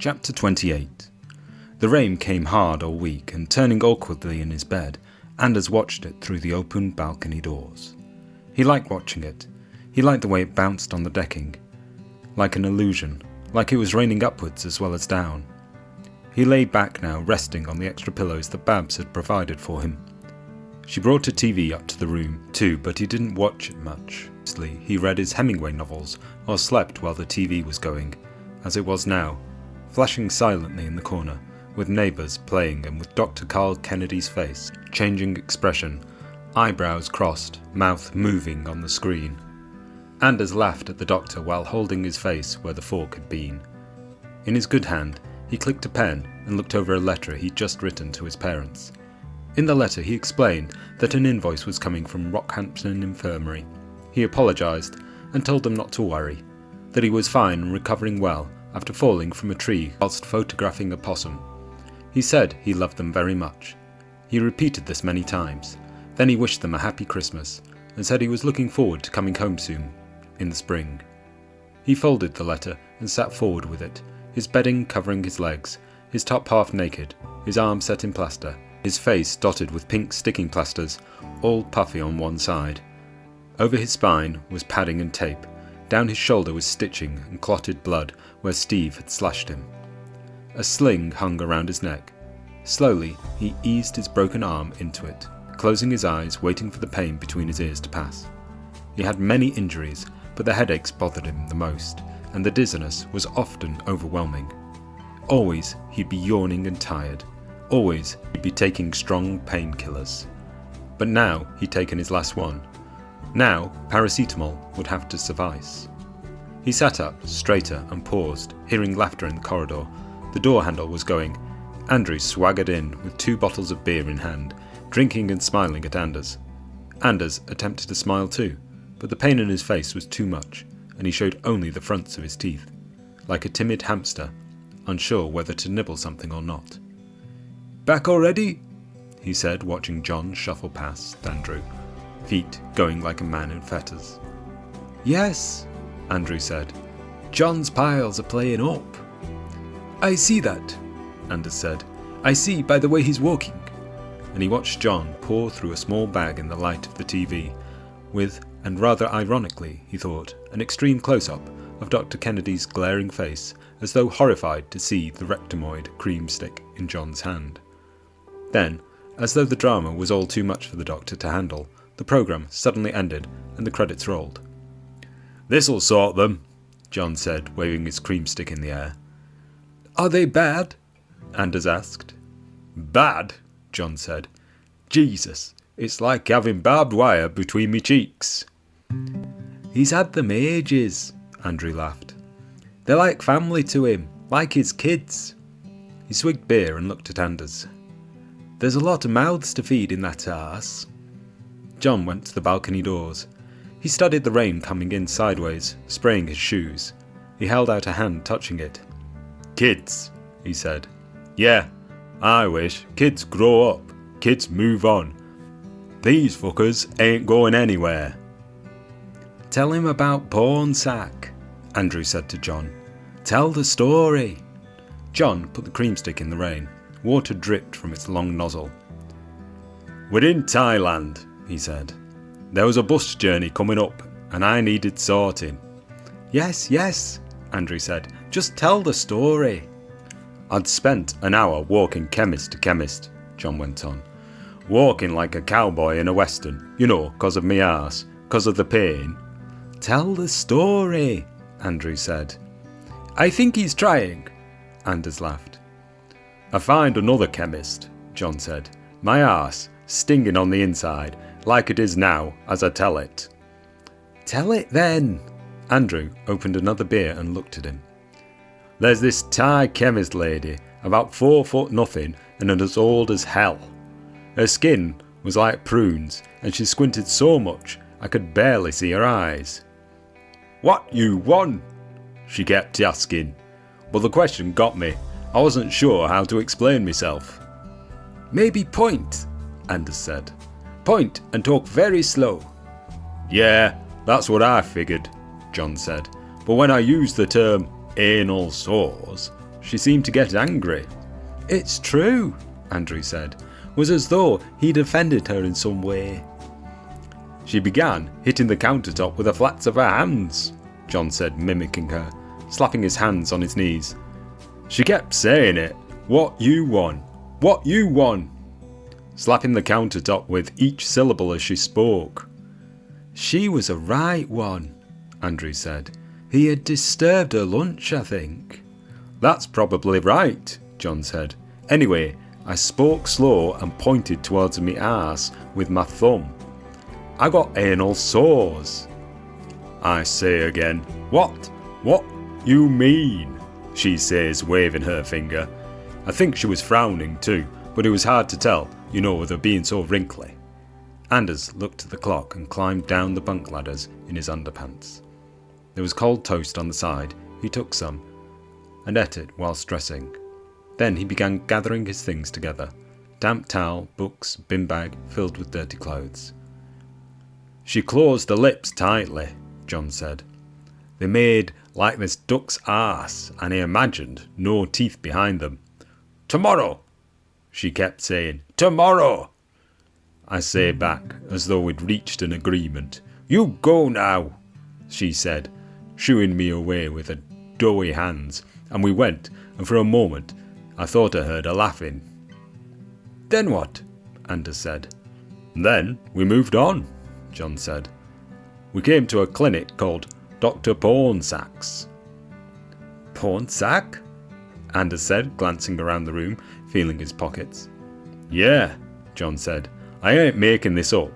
Chapter 28. The rain came hard all week, and turning awkwardly in his bed, Anders watched it through the open balcony doors. He liked watching it. He liked the way it bounced on the decking. Like an illusion, like it was raining upwards as well as down. He lay back now, resting on the extra pillows that Babs had provided for him. She brought a TV up to the room too, but he didn't watch it much. Mostly, he read his Hemingway novels or slept while the TV was going, as it was now, flashing silently in the corner, with neighbours playing and with Dr. Carl Kennedy's face, changing expression, eyebrows crossed, mouth moving on the screen. Anders laughed at the doctor while holding his face where the fork had been. In his good hand, he clicked a pen and looked over a letter he'd just written to his parents. In the letter he explained that an invoice was coming from Rockhampton Infirmary. He apologised and told them not to worry, that he was fine and recovering well after falling from a tree whilst photographing a possum. He said he loved them very much. He repeated this many times. Then he wished them a happy Christmas and said he was looking forward to coming home soon, in the spring. He folded the letter and sat forward with it, his bedding covering his legs, his top half naked, his arm set in plaster, his face dotted with pink sticking plasters, all puffy on one side. Over his spine was padding and tape. Down his shoulder was stitching and clotted blood where Steve had slashed him. A sling hung around his neck. Slowly, he eased his broken arm into it, closing his eyes, waiting for the pain between his ears to pass. He had many injuries, but the headaches bothered him the most, and the dizziness was often overwhelming. Always he'd be yawning and tired. Always he'd be taking strong painkillers. But now he'd taken his last one. Now, paracetamol would have to suffice. He sat up, straighter, and paused, hearing laughter in the corridor. The door handle was going. Andrew swaggered in, with 2 bottles of beer in hand, drinking and smiling at Anders. Anders attempted to smile too, but the pain in his face was too much, and he showed only the fronts of his teeth, like a timid hamster, unsure whether to nibble something or not. "Back already?" he said, watching John shuffle past Andrew, feet going like a man in fetters. "Yes," Andrew said. "John's piles are playing up." "I see that," Anders said. "I see by the way he's walking." And he watched John pour through a small bag in the light of the TV, with, and rather ironically, he thought, an extreme close-up of Dr. Kennedy's glaring face, as though horrified to see the rectomoid cream stick in John's hand. Then, as though the drama was all too much for the doctor to handle, the programme suddenly ended and the credits rolled. "This'll sort them," John said, waving his cream stick in the air. "Are they bad?" Anders asked. "Bad?" John said. "Jesus, it's like having barbed wire between me cheeks." "He's had them ages," Andrew laughed. "They're like family to him, like his kids." He swigged beer and looked at Anders. "There's a lot of mouths to feed in that arse." John went to the balcony doors. He studied the rain coming in sideways, spraying his shoes. He held out a hand, touching it. "Kids," he said. "Yeah, I wish. Kids grow up. Kids move on. These fuckers ain't going anywhere." "Tell him about Porn Sack," Andrew said to John. "Tell the story." John put the cream stick in the rain. Water dripped from its long nozzle. "We're in Thailand," he said. "There was a bus journey coming up, and I needed sorting." Yes, Andrew said. "Just tell the story." "I'd spent an hour walking chemist to chemist," John went on. "Walking like a cowboy in a western, 'cause of me arse, 'cause of the pain." "Tell the story," Andrew said. "I think he's trying," Anders laughed. "I find another chemist," John said. "My arse stinging on the inside, like it is now as I tell it." "Tell it then." Andrew opened another beer and looked at him. "There's this Thai chemist lady, about 4 foot nothing and as old as hell. Her skin was like prunes, and she squinted so much I could barely see her eyes. 'What you want?' she kept asking. But the question got me. I wasn't sure how to explain myself." "Maybe point," Anders said. "Point and talk very slow." "Yeah, that's what I figured," John said. "But when I used the term anal sores, she seemed to get angry. "It's true," Andrew said. It was as though he'd offended her in some way. "She began hitting the countertop with the flats of her hands," John said, mimicking her, slapping his hands on his knees. "She kept saying it. 'What you want? What you want?' slapping the countertop with each syllable as she spoke." "She was a right one," Andrew said. "He had disturbed her lunch, I think." "That's probably right," John said. "Anyway, I spoke slow and pointed towards me arse with my thumb. I got anal sores." "I say again, what you mean?" she says, waving her finger. I think she was frowning too, but it was hard to tell, with her being so wrinkly. Anders looked at the clock and climbed down the bunk ladders in his underpants. There was cold toast on the side. He took some and ate it whilst dressing. Then he began gathering his things together. Damp towel, books, bin bag filled with dirty clothes. "She closed the lips tightly," John said. "They made like this duck's arse, and he imagined no teeth behind them. 'Tomorrow,' she kept saying. 'Tomorrow.' I say back, as though we'd reached an agreement. 'You go now,' she said, shooing me away with her doughy hands, and we went, and for a moment I thought I heard her laughing." "Then what?" Anders said. "Then we moved on," John said. "We came to a clinic called Dr. Pornsack's." "Pornsack?" Anders said, glancing around the room, feeling his pockets. "Yeah," John said. "I ain't making this up.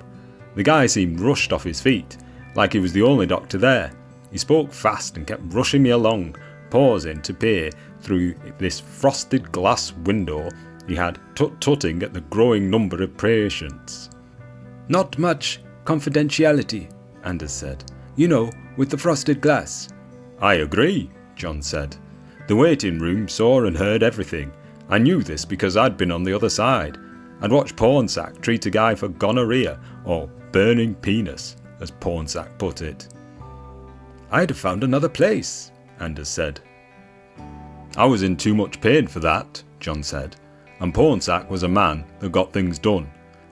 The guy seemed rushed off his feet, like he was the only doctor there. He spoke fast and kept rushing me along, pausing to peer through this frosted glass window he had, tut-tutting at the growing number of patients." "Not much confidentiality," Anders said. With the frosted glass." "I agree," John said. "The waiting room saw and heard everything. I knew this because I'd been on the other side. I'd watched Pornsack treat a guy for gonorrhea, or burning penis, as Pornsack put it." "I'd have found another place," Anders said. "I was in too much pain for that," John said, "and Pornsack was a man that got things done.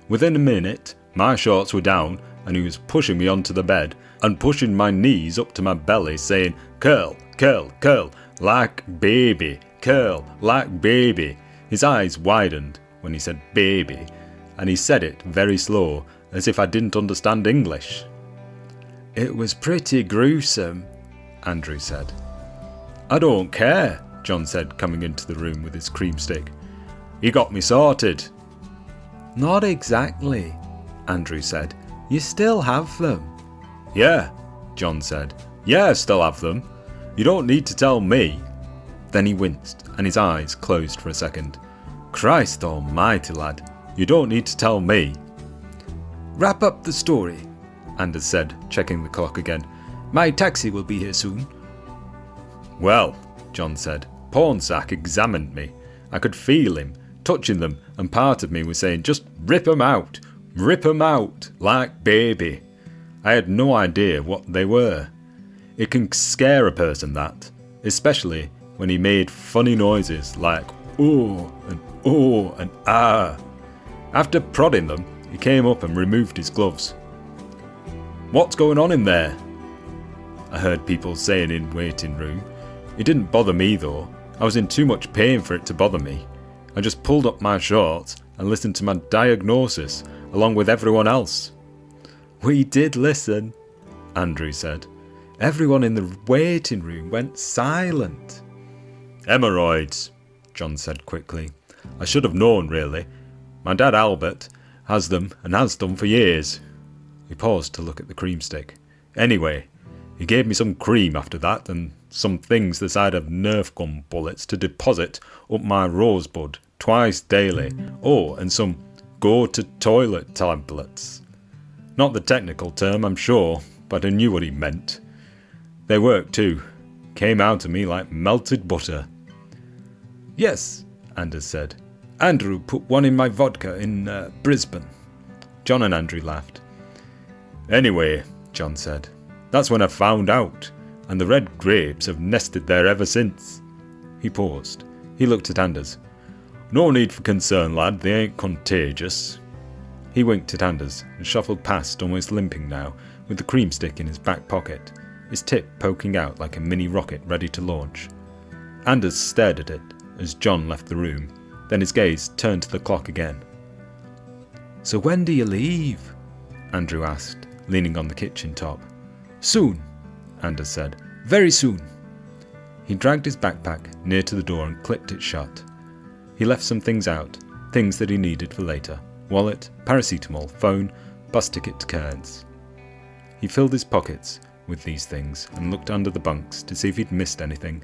Within a minute, my shorts were down, and he was pushing me onto the bed, and pushing my knees up to my belly, saying, 'Curl, curl, curl, like baby, curl, like baby.' His eyes widened when he said baby, and he said it very slow, as if I didn't understand English." "It was pretty gruesome," Andrew said. "I don't care," John said, coming into the room with his cream stick. "He got me sorted." "Not exactly," Andrew said. "You still have them." "Yeah," John said. "Yeah, I still have them. You don't need to tell me." Then he winced, and his eyes closed for a second. "Christ almighty, lad, you don't need to tell me." "Wrap up the story," Anders said, checking the clock again. "My taxi will be here soon." "Well," John said, "Pornsack examined me. I could feel him, touching them, and part of me was saying, 'Just rip 'em out, like baby.' I had no idea what they were. It can scare a person, that, especially when he made funny noises like oh and ah. After prodding them, he came up and removed his gloves. 'What's going on in there?' I heard people saying in waiting room. It didn't bother me though. I was in too much pain for it to bother me. I just pulled up my shorts and listened to my diagnosis along with everyone else." "We did listen," Andrew said. "Everyone in the waiting room went silent." "Hemorrhoids," John said quickly. "I should have known, really. My dad Albert has them and has done for years." He paused to look at the cream stick. "Anyway, he gave me some cream after that and some things the size of Nerf gun bullets to deposit up my rosebud twice daily. Oh, and some go-to-toilet tablets. Not the technical term, I'm sure, but I knew what he meant. They worked too. Came out of me like melted butter." "Yes," Anders said. "Andrew put one in my vodka in Brisbane." John and Andrew laughed. "Anyway," John said, "that's when I found out, and the red grapes have nested there ever since." He paused. He looked at Anders. "No need for concern, lad, they ain't contagious." He winked at Anders and shuffled past, almost limping now, with the cream stick in his back pocket, his tip poking out like a mini rocket ready to launch. Anders stared at it as John left the room, then his gaze turned to the clock again. "So when do you leave?" Andrew asked, leaning on the kitchen top. "Soon," Anders said. "Very soon." He dragged his backpack near to the door and clipped it shut. He left some things out, things that he needed for later: wallet, paracetamol, phone, bus ticket to Cairns. He filled his pockets with these things and looked under the bunks to see if he'd missed anything.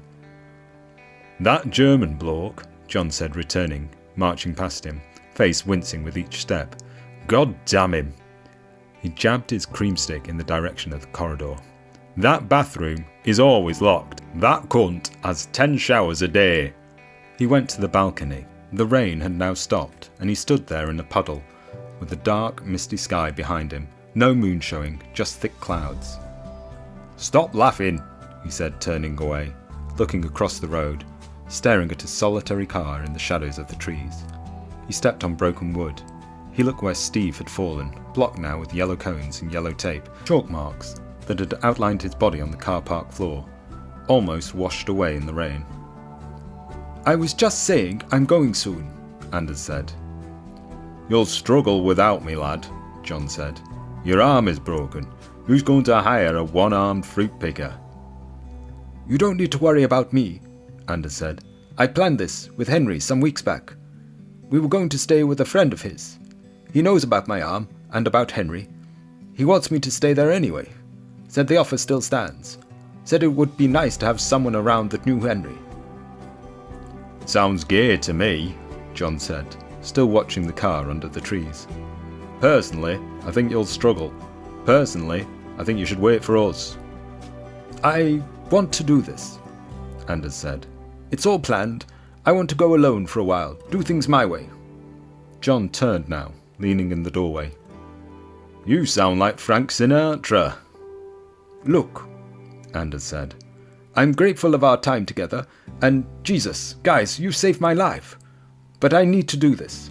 "That German bloke," John said, returning, marching past him, face wincing with each step. "God damn him." He jabbed his cream stick in the direction of the corridor. "That bathroom is always locked. That cunt has 10 showers a day." He went to the balcony. The rain had now stopped, and he stood there in a puddle, with the dark, misty sky behind him. No moon showing, just thick clouds. "Stop laughing," he said, turning away, looking across the road, staring at his solitary car in the shadows of the trees. He stepped on broken wood. He looked where Steve had fallen, blocked now with yellow cones and yellow tape, chalk marks that had outlined his body on the car park floor, almost washed away in the rain. "I was just saying I'm going soon," Anders said. "You'll struggle without me, lad," John said. "Your arm is broken. Who's going to hire a one-armed fruit picker?" "You don't need to worry about me," Anders said. "I planned this with Henry some weeks back. We were going to stay with a friend of his. He knows about my arm and about Henry. He wants me to stay there anyway. Said the offer still stands. Said it would be nice to have someone around that knew Henry." "Sounds gay to me," John said, still watching the car under the trees. "Personally, I think you'll struggle. Personally, I think you should wait for us." "I want to do this," Anders said. "It's all planned. I want to go alone for a while, do things my way." John turned now, leaning in the doorway. "You sound like Frank Sinatra." "Look," Anders said, "I'm grateful of our time together, and Jesus, guys, you saved my life. But I need to do this."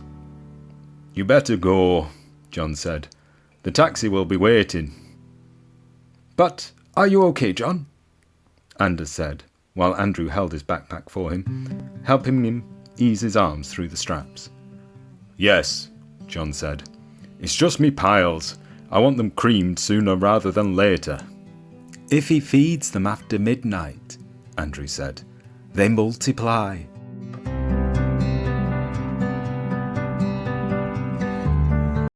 "You better go," John said. "The taxi will be waiting." "But are you okay, John?" Anders said, while Andrew held his backpack for him, helping him ease his arms through the straps. "Yes," John said. "It's just me piles. I want them creamed sooner rather than later." "If he feeds them after midnight," Andrew said, "they multiply.